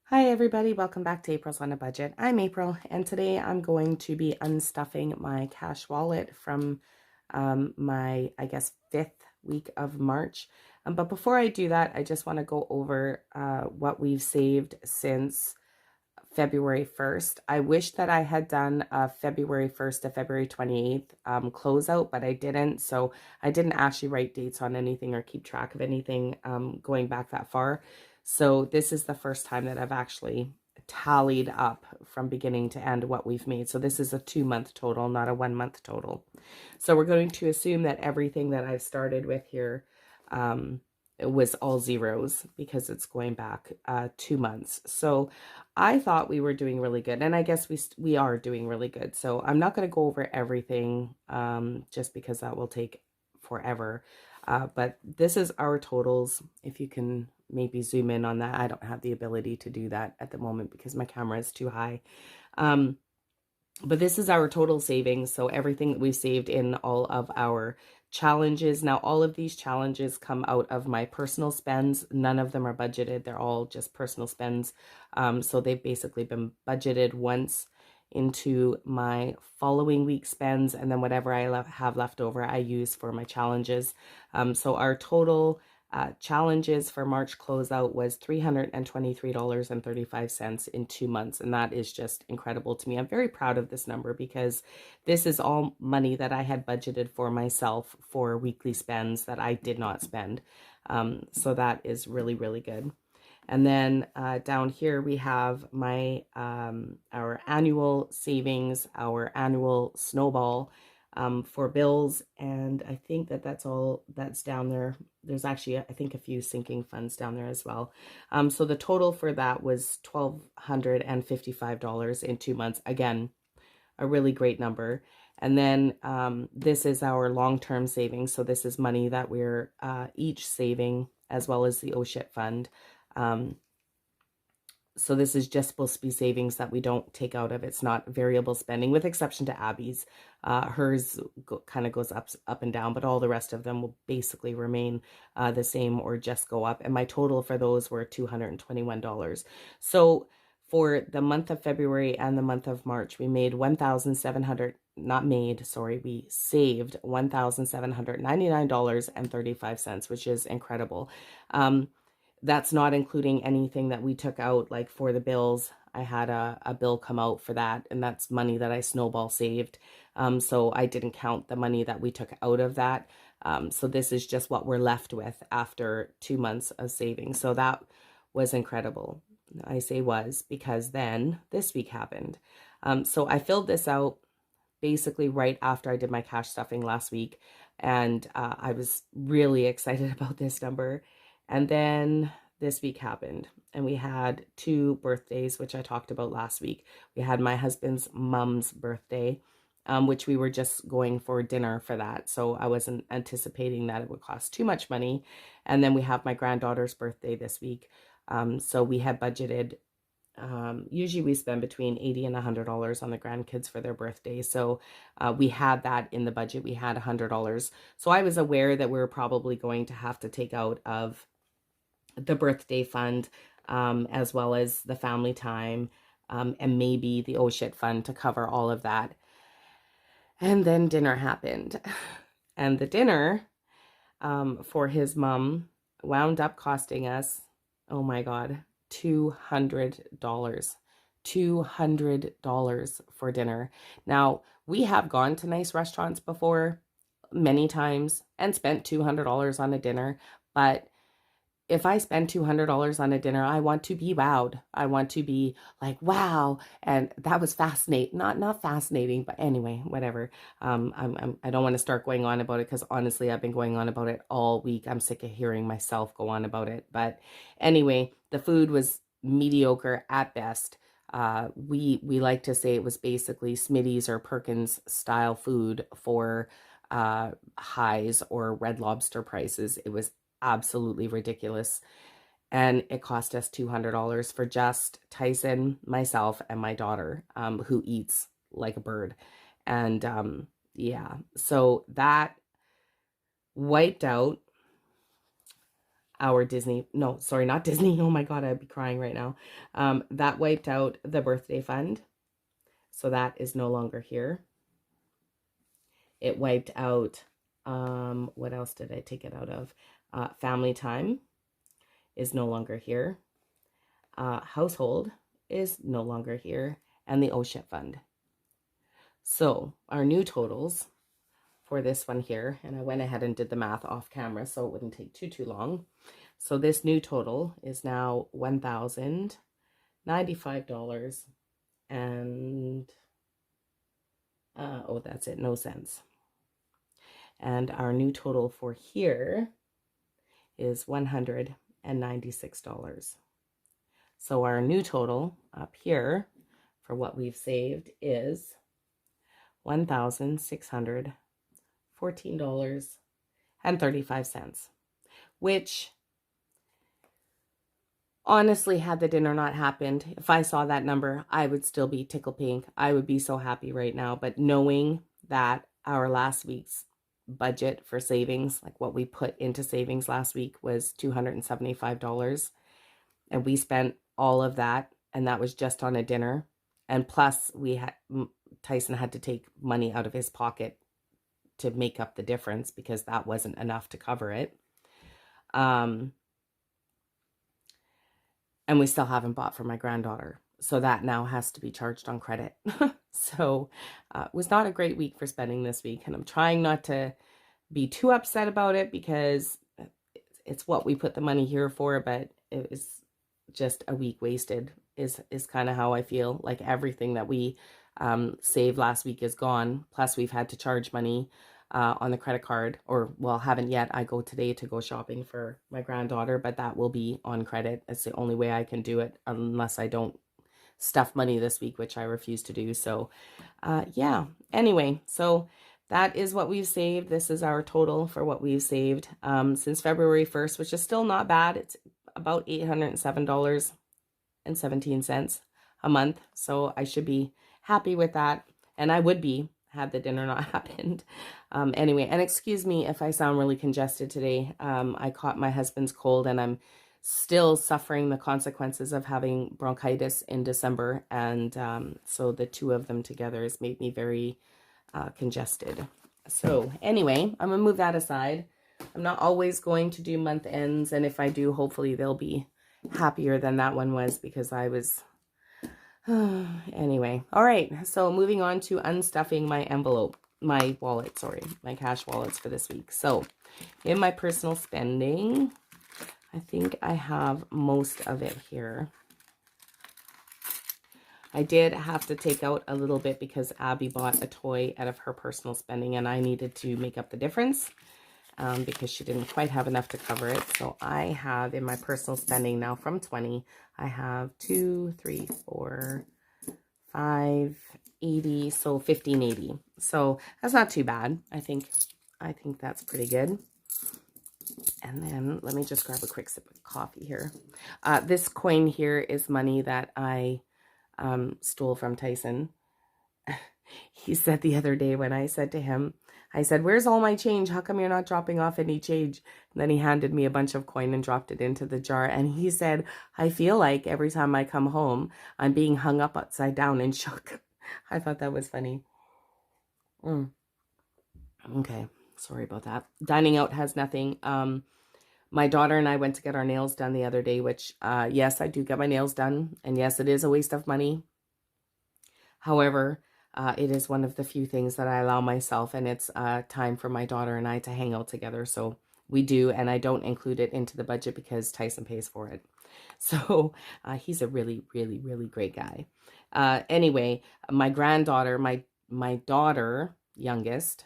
Hi everybody, welcome back to April's on a Budget. I'm April, and today I'm going to be unstuffing my cash wallet from my, I guess, 5th week of March. But before I do that, I just want to go over what we've saved since February 1st. I wish that I had done a February 1st to February 28th closeout, but I didn't. So I didn't actually write dates on anything or keep track of anything going back that far. So this is the first time that I've actually tallied up from beginning to end what we've made. So this is a 2-month total, not a 1-month total. So we're going to assume that everything that I've started with here it was all zeros because it's going back 2 months. So I thought we were doing really good, and I guess we are doing really good. So I'm not going to go over everything just because that will take forever. But this is our totals. If you can maybe zoom in on that. I don't have the ability to do that at the moment because my camera is too high. But this is our total savings. So everything that we've saved in all of our challenges. Now, all of these challenges come out of my personal spends. None of them are budgeted. They're all just personal spends. So they've basically been budgeted once into my following week spends, and then whatever I have left over, I use for my challenges. So our total challenges for March closeout was $323.35 in 2 months. And that is just incredible to me. I'm very proud of this number because this is all money that I had budgeted for myself for weekly spends that I did not spend. So that is really, really good. And then down here we have my our annual savings, our annual snowball for bills, and I think that that's all that's down there. There's actually, I think, a few sinking funds down there as well. So the total for that was $1,255 in 2 months. Again, a really great number. And then this is our long-term savings. So this is money that we're each saving, as well as the OSHIT fund. So this is just supposed to be savings that we don't take out of. It's not variable spending, with exception to Abby's. Hers kind of goes up and down, but all the rest of them will basically remain the same or just go up. And my total for those were $221. So for the month of February and the month of March, we made 1,700, not made, sorry, we saved $1,799.35, which is incredible. That's not including anything that we took out, like for the bills. I had a bill come out for that, and that's money that I snowball saved. So I didn't count the money that we took out of that. So this is just what we're left with after 2 months of saving. So that was incredible. I say was because then this week happened. So I filled this out basically right after I did my cash stuffing last week, and I was really excited about this number. And then this week happened, and we had 2 birthdays, which I talked about last week. We had my husband's mom's birthday, which we were just going for dinner for that. So I wasn't anticipating that it would cost too much money. And then we have my granddaughter's birthday this week. So we had budgeted, usually we spend between $80 and $100 on the grandkids for their birthday. So we had that in the budget. We had $100. So I was aware that we were probably going to have to take out of the birthday fund, as well as the family time, and maybe the OSHIT fund to cover all of that. And then dinner happened. And the dinner for his mom wound up costing us, oh my God, $200. $200 for dinner. Now, we have gone to nice restaurants before many times and spent $200 on a dinner, but if I spend $200 on a dinner, I want to be wowed. I want to be like, wow. And that was fascinating. Not fascinating, but anyway, whatever. I don't want to start going on about it because honestly, I've been going on about it all week. I'm sick of hearing myself go on about it. But anyway, the food was mediocre at best. We like to say it was basically Smitty's or Perkins style food for Highs or Red Lobster prices. It was absolutely ridiculous, and it cost us $200 for just Tyson, myself, and my daughter, who eats like a bird. And yeah, so that wiped out our Disney, no, sorry, not Disney. Oh my God, I'd be crying right now. That wiped out the birthday fund. So that is no longer here. It wiped out, what else did I take it out of? Family time is no longer here. Household is no longer here. And the OSHIP fund. So our new totals for this one here, and I went ahead and did the math off camera so it wouldn't take too long. So this new total is now $1,095 and oh, that's it, no cents. And our new total for here is $196. So our new total up here for what we've saved is $1,614.35, which honestly, had the dinner not happened, if I saw that number, I would still be tickle pink. I would be so happy right now. But knowing that our last week's budget for savings, like what we put into savings last week, was $275, and we spent all of that, and that was just on a dinner. And plus Tyson had to take money out of his pocket to make up the difference because that wasn't enough to cover it. And we still haven't bought for my granddaughter. So that now has to be charged on credit. So it was not a great week for spending this week. And I'm trying not to be too upset about it because it's what we put the money here for. But it was just a week wasted is kind of how I feel. Like everything that we saved last week is gone. Plus we've had to charge money on the credit card, or well, haven't yet. I go today to go shopping for my granddaughter, but that will be on credit. It's the only way I can do it unless I don't stuff money this week, which I refuse to do. So yeah, anyway, so that is what we've saved. This is our total for what we've saved since February 1st, which is still not bad. It's about $807.17 a month. So I should be happy with that. And I would be had the dinner not happened. Anyway, and excuse me if I sound really congested today. I caught my husband's cold and I'm still suffering the consequences of having bronchitis in December. And so the two of them together has made me very congested. So anyway, I'm gonna move that aside. I'm not always going to do month ends. And if I do, hopefully they'll be happier than that one was because I was... Anyway, all right, so moving on to unstuffing my wallet, my cash wallets for this week. So in my personal spending, I think I have most of it here. I did have to take out a little bit because Abby bought a toy out of her personal spending and I needed to make up the difference because she didn't quite have enough to cover it. So I have in my personal spending now from 20, I have 2, 3, 4, 5, 80, so 1580. So that's not too bad. I think that's pretty good. And then let me just grab a quick sip of coffee here. This coin here is money that I stole from Tyson. He said the other day when I said to him, I said, "Where's all my change? How come you're not dropping off any change?" And then he handed me a bunch of coin and dropped it into the jar. And he said, "I feel like every time I come home, I'm being hung up upside down and shook." I thought that was funny. Okay, sorry about that. Dining out has nothing. My daughter and I went to get our nails done the other day, which, yes, I do get my nails done. And yes, it is a waste of money. However, it is one of the few things that I allow myself, and it's time for my daughter and I to hang out together. So we do, and I don't include it into the budget because Tyson pays for it. So he's a really, really, really great guy. Anyway, my granddaughter, my daughter, youngest,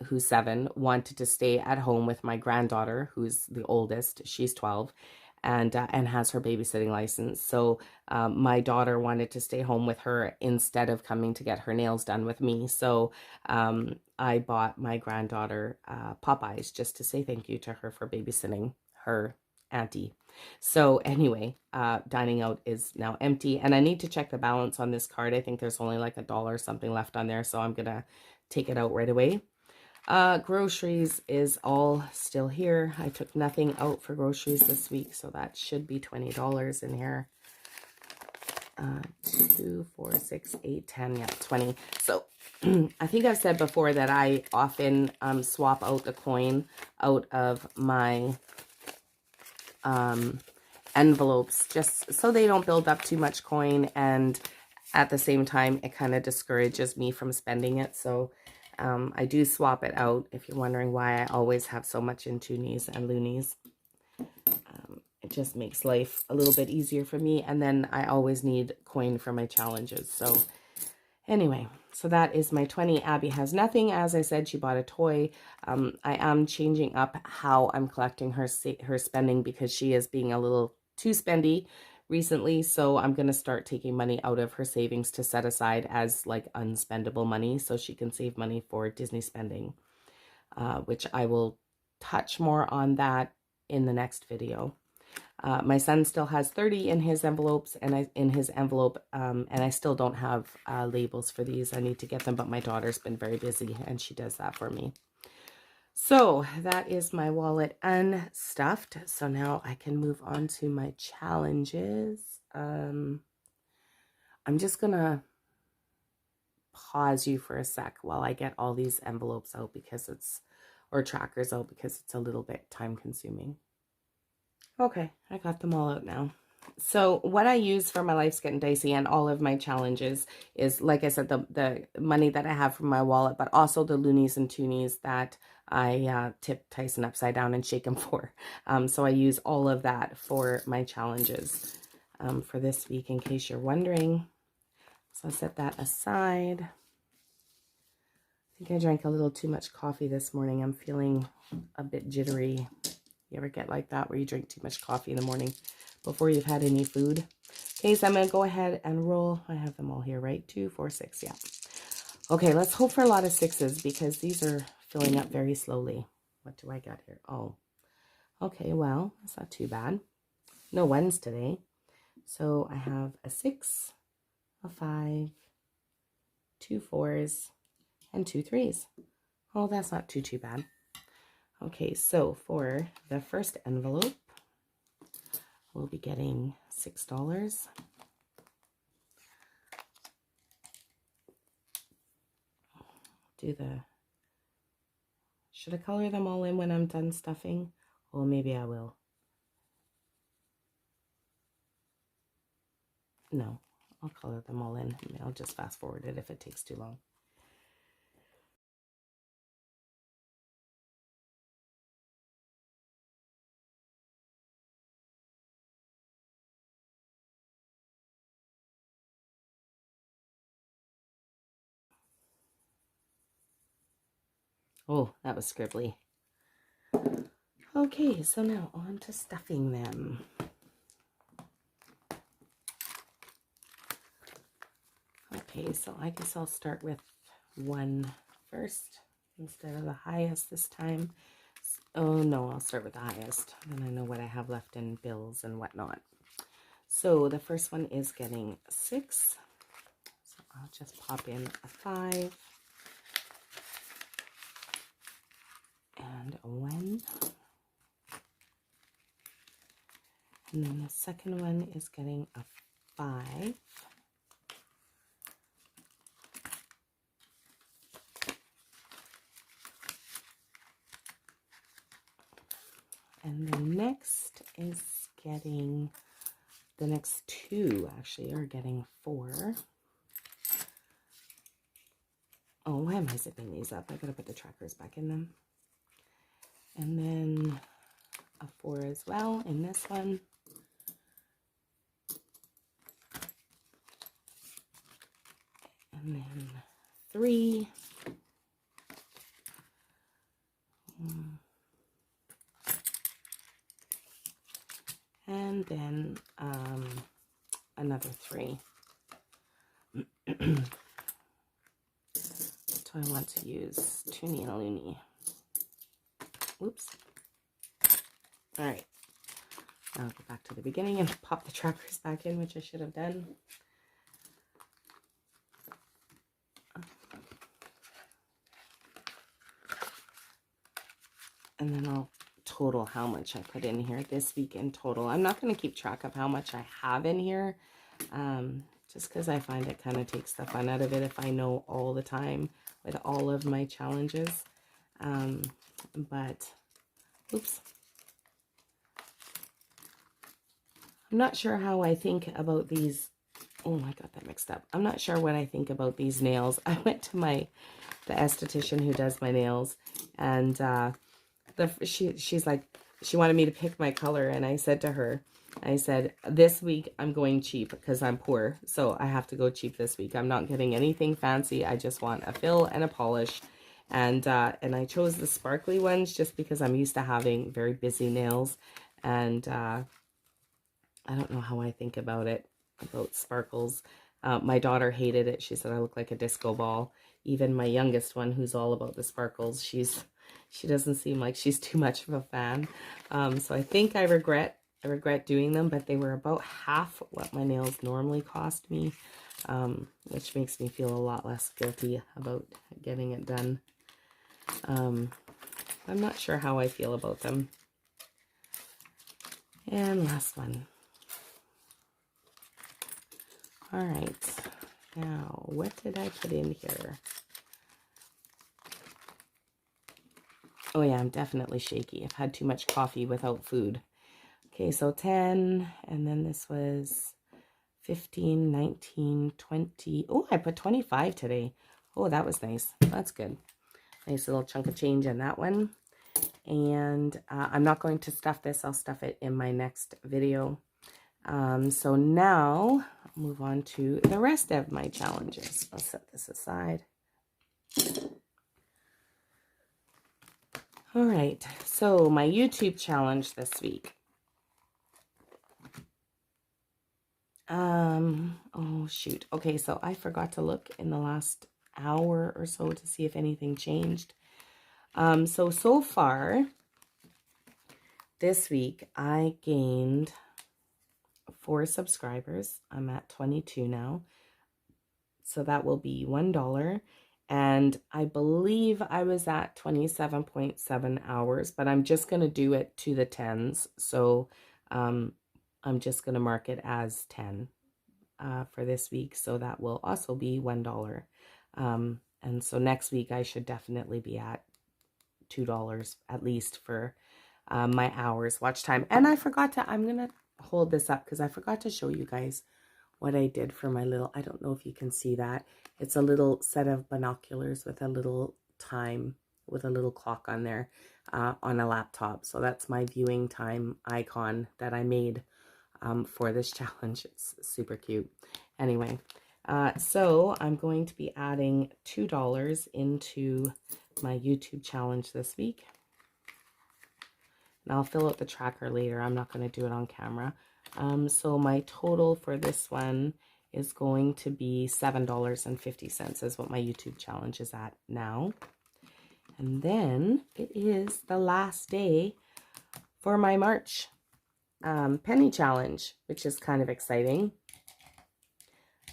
who's 7, wanted to stay at home with my granddaughter, who's the oldest. She's 12. And has her babysitting license. So my daughter wanted to stay home with her instead of coming to get her nails done with me. So I bought my granddaughter Popeyes just to say thank you to her for babysitting her auntie. So anyway, dining out is now empty. And I need to check the balance on this card. I think there's only like $1 something left on there. So I'm going to take it out right away. Groceries is all still here. I took nothing out for groceries this week, so that should be $20 in here. 2, 4, 6, 8, 10, yeah, 20. So I think I've said before that I often swap out the coin out of my envelopes just so they don't build up too much coin, and at the same time it kind of discourages me from spending it. So I do swap it out, if you're wondering why I always have so much in toonies and loonies. It just makes life a little bit easier for me, and then I always need coin for my challenges. So anyway, so that is my 20. Abby has nothing. As I said, she bought a toy. I am changing up how I'm collecting her spending because she is being a little too spendy recently. So I'm going to start taking money out of her savings to set aside as like unspendable money so she can save money for Disney spending, which I will touch more on that in the next video. My son still has 30 in his envelopes and I still don't have labels for these. I need to get them, but my daughter's been very busy and she does that for me. So that is my wallet unstuffed. So now I can move on to my challenges. I'm just gonna pause you for a sec while I get all these envelopes out or trackers out because it's a little bit time consuming. Okay, I got them all out now. So what I use for my Life's Getting Dicey and all of my challenges is, like I said, the money that I have from my wallet, but also the loonies and toonies that I tip Tyson upside down and shake him for. So I use all of that for my challenges for this week, in case you're wondering. So I'll set that aside. I think I drank a little too much coffee this morning. I'm feeling a bit jittery. You ever get like that where you drink too much coffee in the morning before you've had any food? Okay, so I'm going to go ahead and roll. I have them all here, right? 2, 4, 6, yeah. Okay, let's hope for a lot of 6s because these are filling up very slowly. What do I got here? Oh, okay, well, that's not too bad. No 1s today. So I have a 6, a 5, 2 4s, and 2 3s. Oh, that's not too bad. Okay, so for the first envelope, we'll be getting $6. Should I color them all in when I'm done stuffing? Well, maybe I will. No, I'll color them all in. I'll just fast forward it if it takes too long. Oh, that was scribbly. Okay, so now on to stuffing them. Okay, so I guess I'll start with 1 first instead of the highest this time. Oh no, I'll start with the highest. Then I know what I have left in bills and whatnot. So the first one is getting 6. So I'll just pop in a 5. And a 1. And then the second one is getting a 5. And the next is getting, the next 2 actually are getting 4. Oh, why am I zipping these up? I gotta put the trackers back in them. And then a 4 as well in this one. And then 3. And then another 3. So I want to use Toonie and Looney. Oops. All right. Now I'll go back to the beginning and pop the trackers back in, which I should have done. And then I'll total how much I put in here this week in total. I'm not going to keep track of how much I have in here, just because I find it kind of takes the fun out of it if I know all the time with all of my challenges. But, oops. I'm not sure how I think about these. Oh, I got that mixed up. I'm not sure what I think about these nails. I went to the esthetician who does my nails, and she's like, she wanted me to pick my color, and I said to her, I said, this week I'm going cheap because I'm poor, so I have to go cheap this week. I'm not getting anything fancy. I just want a fill and a polish, and I chose the sparkly ones just because I'm used to having very busy nails, and I don't know how I think about it, about sparkles. My daughter hated it. She said I look like a disco ball. Even my youngest one, who's all about the sparkles, she doesn't seem like she's too much of a fan. So I think I regret doing them, but they were about half what my nails normally cost me, which makes me feel a lot less guilty about getting it done. I'm not sure how I feel about them. And last one. All right, now what did I put in here? Oh yeah, I'm definitely shaky. I've had too much coffee without food. Okay, so 10, and then this was 15, 19, 20. Oh, I put 25 today. Oh, that was nice. That's good. Nice little chunk of change in that one. And I'm not going to stuff this. I'll stuff it in my next video. So now I'll move on to the rest of my challenges. I'll set this aside. All right, so my YouTube challenge this week. Oh shoot. Okay, so I forgot to look in the last hour or so to see if anything changed. So far this week I gained 4 subscribers. I'm at 22 now. So that will be $1. And I believe I was at 27.7 hours, but I'm just going to do it to the tens. So I'm just going to mark it as 10 for this week. So that will also be $1. And so next week I should definitely be at $2 at least for my hours watch time. And I forgot to, I'm going to hold this up because I forgot to show you guys what I did for my little, I don't know if you can see that. It's a little set of binoculars with a little time, with a little clock on there on a laptop. So that's my viewing time icon that I made for this challenge. It's super cute. Anyway, so I'm going to be adding $2 into my YouTube challenge this week. And I'll fill out the tracker later. I'm not going to do it on camera. So my total for this one is going to be $7.50 is what my YouTube challenge is at now. And then it is the last day for my March penny challenge, which is kind of exciting.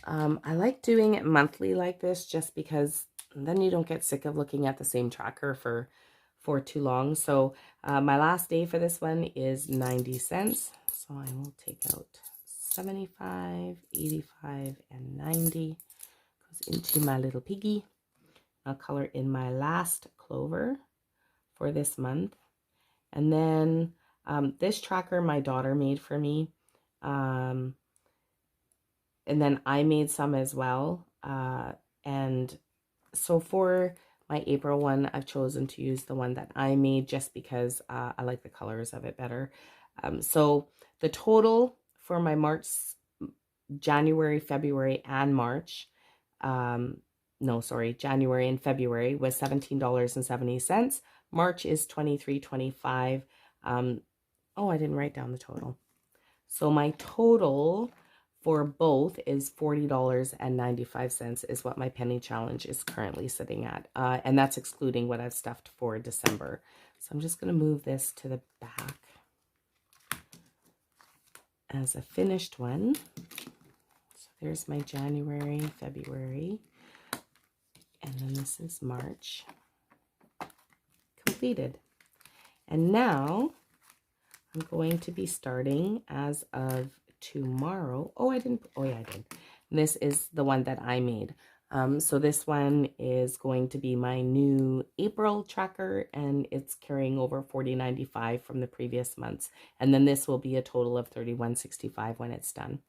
I like doing it monthly like this just because then you don't get sick of looking at the same tracker for too long. So my last day for this one is 90 cents. So I will take out 75, 85, and 90. Goes into my little piggy. I'll color in my last clover for this month. And then this tracker my daughter made for me. And then I made some as well. And so for my April one, I've chosen to use the one that I made just because I like the colors of it better. So the total for my March, January, February, and March, January and February was $17.70. March is $23.25. Oh, I didn't write down the total. So my total for both is $40.95 is what my penny challenge is currently sitting at. And that's excluding what I've stuffed for December. So I'm just going to move this to the back as a finished one. So there's my January, February, and then this is March completed. And now I'm going to be starting as of tomorrow. Oh, I didn't. Oh, yeah, I did. This is the one that I made. So this one is going to be my new April tracker, and it's carrying over $40.95 from the previous months. And then this will be a total of $31.65 when it's done.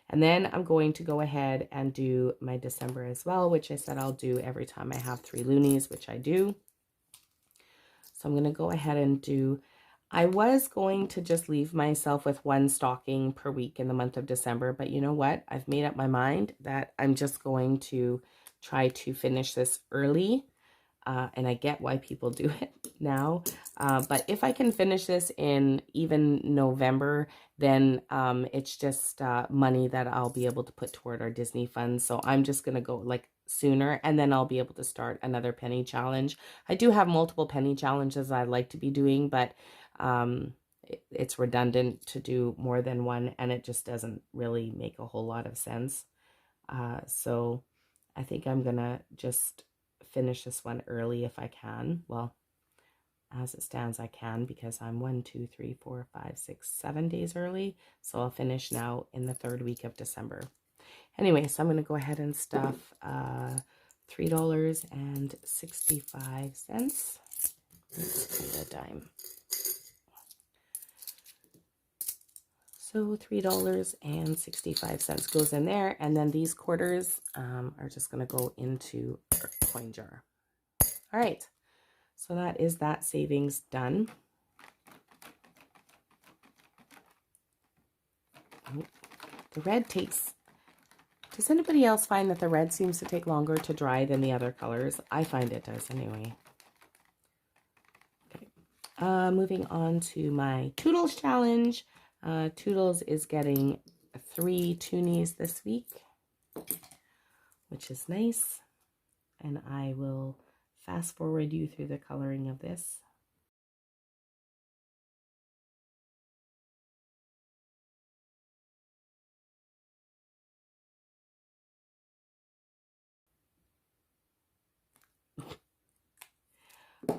And then I'm going to go ahead and do my December as well, which I said I'll do every time I have 3 loonies, which I do. So I'm going to go ahead and do, I was going to just leave myself with 1 stocking per week in the month of December, but you know what? I've made up my mind that I'm just going to try to finish this early. And I get why people do it now. But if I can finish this in even November, then it's just money that I'll be able to put toward our Disney funds. So I'm just going to go like sooner, and then I'll be able to start another penny challenge. I do have multiple penny challenges I'd like to be doing, but it's redundant to do more than one, and it just doesn't really make a whole lot of sense. So I think I'm going to just finish this one early if I can. Well, as it stands, I can, because I'm 1, 2, 3, 4, 5, 6, 7 days early. So I'll finish now in the 3rd week of December. Anyway, so I'm going to go ahead and stuff $3.65. Let's see, a dime. So $3.65 goes in there, and then these quarters are just going to go into our coin jar. All right, so that is that savings done. Oh, the red takes, does anybody else find that the red seems to take longer to dry than the other colors? I find it does anyway. Okay, moving on to my Toodles challenge. Toodles is getting 3 toonies this week, which is nice. And I will fast forward you through the coloring of this.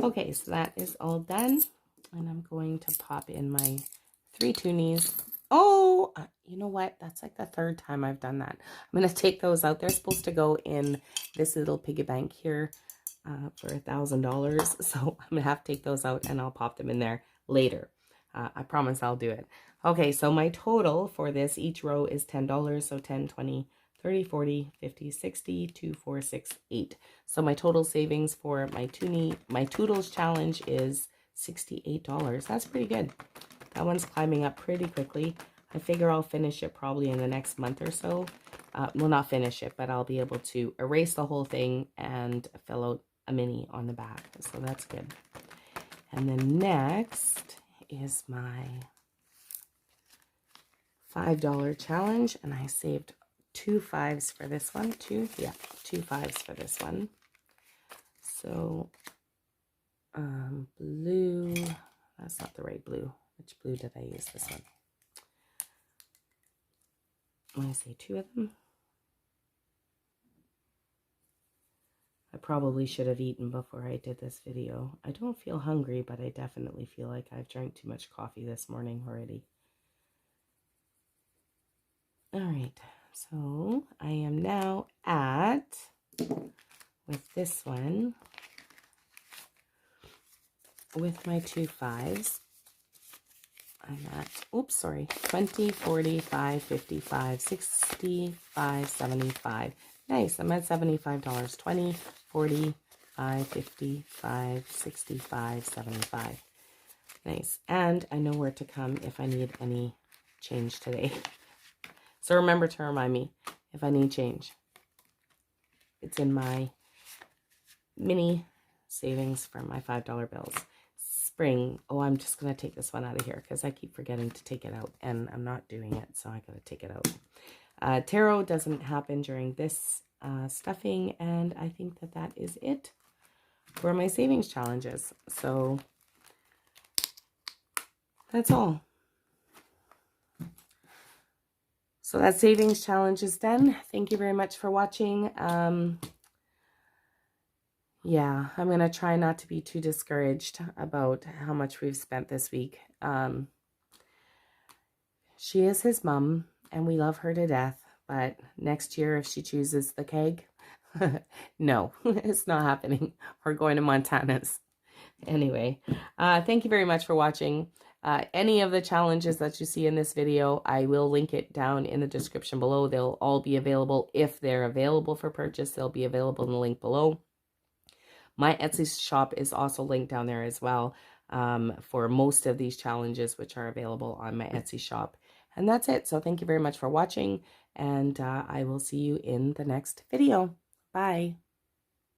Okay, so that is all done. And I'm going to pop in my 3 toonies. Oh, you know what? That's like the 3rd time I've done that. I'm going to take those out. They're supposed to go in this little piggy bank here for $1,000. So I'm going to have to take those out, and I'll pop them in there later. I promise I'll do it. Okay, so my total for this, each row is $10. So 10, 20, 30, 40, 50, 60, 2, 4, 6, 8. So my total savings for my Toodles challenge is $68. That's pretty good. That one's climbing up pretty quickly. I figure I'll finish it probably in the next month or so. Well, not finish it, but I'll be able to erase the whole thing and fill out a mini on the back. So that's good. And then next is my $5 challenge, and I saved 2 5s for this one. 2 5s for this one. So blue, that's not the right blue. Which blue did I use? This one. When I say 2 of them, I probably should have eaten before I did this video. I don't feel hungry, but I definitely feel like I've drank too much coffee this morning already. All right, so I am now at, with this one, with my 2 5s, I'm at, oops, sorry, 20, 45, 55, 65, 75. Nice, I'm at $75. 20, 45, 55, 65, 75. Nice, and I know where to come if I need any change today. So remember to remind me if I need change. It's in my mini savings for my $5 bills. Spring. Oh, I'm just going to take this one out of here because I keep forgetting to take it out, and I'm not doing it, so I got to take it out. Tarot doesn't happen during this stuffing, and I think that that is it for my savings challenges. So that's all. So that savings challenge is done. Thank you very much for watching. Yeah, I'm going to try not to be too discouraged about how much we've spent this week. She is his mom, and we love her to death. But next year, if she chooses the keg, no, it's not happening. We're going to Montana's. Anyway, thank you very much for watching. Any of the challenges that you see in this video, I will link it down in the description below. They'll all be available. If they're available for purchase, they'll be available in the link below. My Etsy shop is also linked down there as well, for most of these challenges, which are available on my Etsy shop. And that's it. So thank you very much for watching, and I will see you in the next video. Bye.